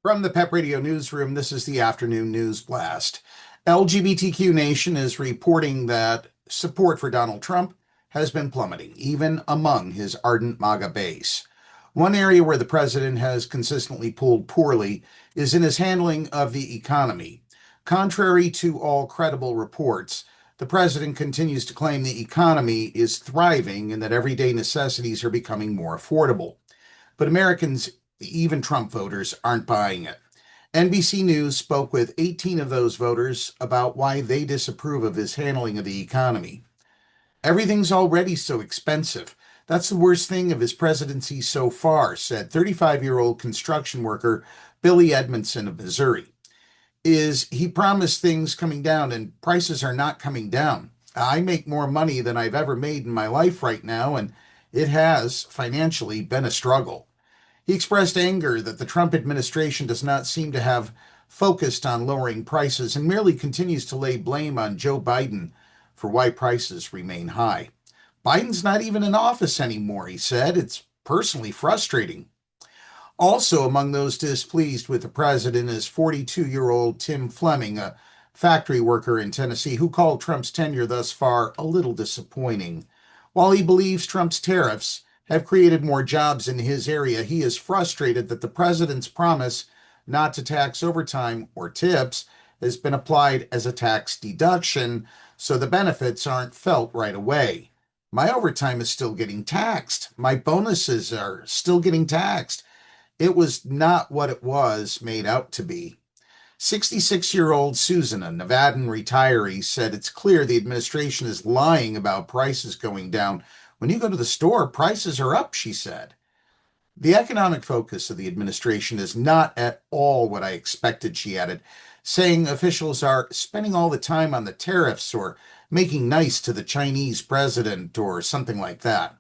From the PEP Radio Newsroom, this is the afternoon news blast. LGBTQ Nation is reporting that support for Donald Trump has been plummeting, even among his ardent MAGA base. One area where the president has consistently pulled poorly is in his handling of the economy. Contrary to all credible reports, the president continues to claim the economy is thriving and that everyday necessities are becoming more affordable. But Americans, even Trump voters, aren't buying it. NBC News spoke with 18 of those voters about why they disapprove of his handling of the economy. Everything's already so expensive. That's the worst thing of his presidency so far, said 35-year-old construction worker Billy Edmonson of Missouri. He promised things coming down and prices are not coming down. I make more money than I've ever made in my life right now, and it has financially been a struggle. He expressed anger that the Trump administration does not seem to have focused on lowering prices and merely continues to lay blame on Joe Biden for why prices remain high. Biden's not even in office anymore, he said. It's personally frustrating. Also among those displeased with the president is 42-year-old Tim Fleming, a factory worker in Tennessee, who called Trump's tenure thus far a little disappointing. While he believes Trump's tariffs have created more jobs in his area, he is frustrated that the president's promise not to tax overtime or tips has been applied as a tax deduction, so the benefits aren't felt right away. My overtime is still getting taxed. My bonuses are still getting taxed. It was not what it was made out to be. 66-year-old Susan, a Nevadan retiree, said it's clear the administration is lying about prices going down. When you go to the store, prices are up, she said. The economic focus of the administration is not at all what I expected, she added, saying officials are spending all the time on the tariffs or making nice to the Chinese president or something like that.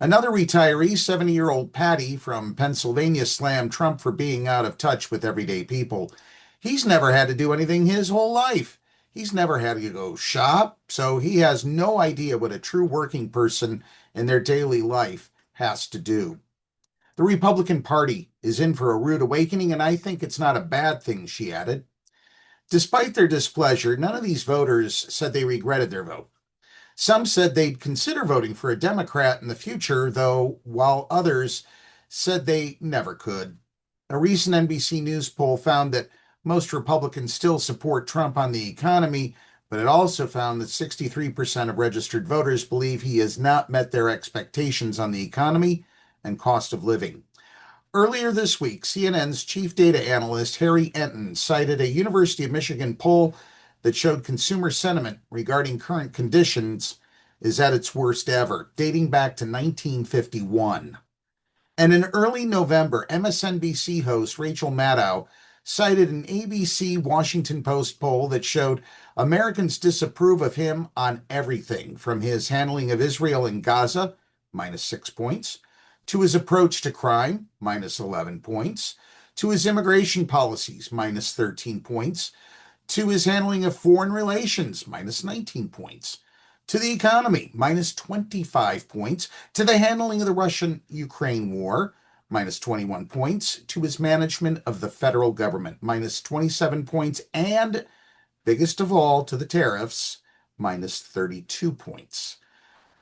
Another retiree, 70-year-old Patty from Pennsylvania, slammed Trump for being out of touch with everyday people. He's never had to do anything his whole life. He's never had to go shop, so he has no idea what a true working person in their daily life has to do. The Republican Party is in for a rude awakening, and I think it's not a bad thing, she added. Despite their displeasure, none of these voters said they regretted their vote. Some said they'd consider voting for a Democrat in the future, though, while others said they never could. A recent NBC News poll found that most Republicans still support Trump on the economy, but it also found that 63% of registered voters believe he has not met their expectations on the economy and cost of living. Earlier this week, CNN's chief data analyst Harry Enton cited a University of Michigan poll that showed consumer sentiment regarding current conditions is at its worst ever, dating back to 1951. And in early November, MSNBC host Rachel Maddow cited an ABC Washington Post poll that showed Americans disapprove of him on everything, from his handling of Israel and Gaza, minus 6 points, to his approach to crime, minus 11 points, to his immigration policies, minus 13 points, to his handling of foreign relations, minus 19 points, to the economy, minus 25 points, to the handling of the Russian-Ukraine war, minus 21 points, to his management of the federal government, minus 27 points, and, biggest of all, to the tariffs, minus 32 points.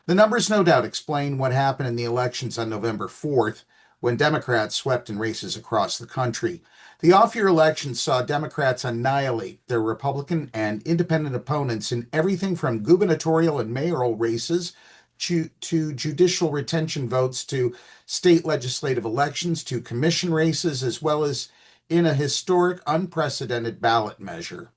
The numbers no doubt explain what happened in the elections on November 4th, when Democrats swept in races across the country. The off-year elections saw Democrats annihilate their Republican and independent opponents in everything from gubernatorial and mayoral races to judicial retention votes, to state legislative elections, to commission races, as well as in a historic, unprecedented ballot measure.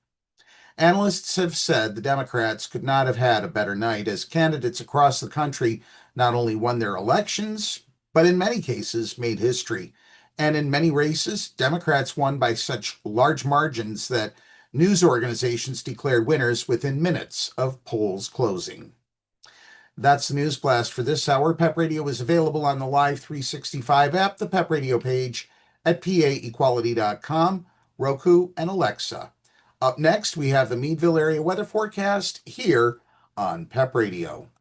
Analysts have said the Democrats could not have had a better night, as candidates across the country not only won their elections, but in many cases made history. And in many races, Democrats won by such large margins that news organizations declared winners within minutes of polls closing. That's the News Blast for this hour. PEP Radio is available on the Live 365 app, the PEP Radio page at paequality.com, Roku, and Alexa. Up next, we have the Meadville area weather forecast here on PEP Radio.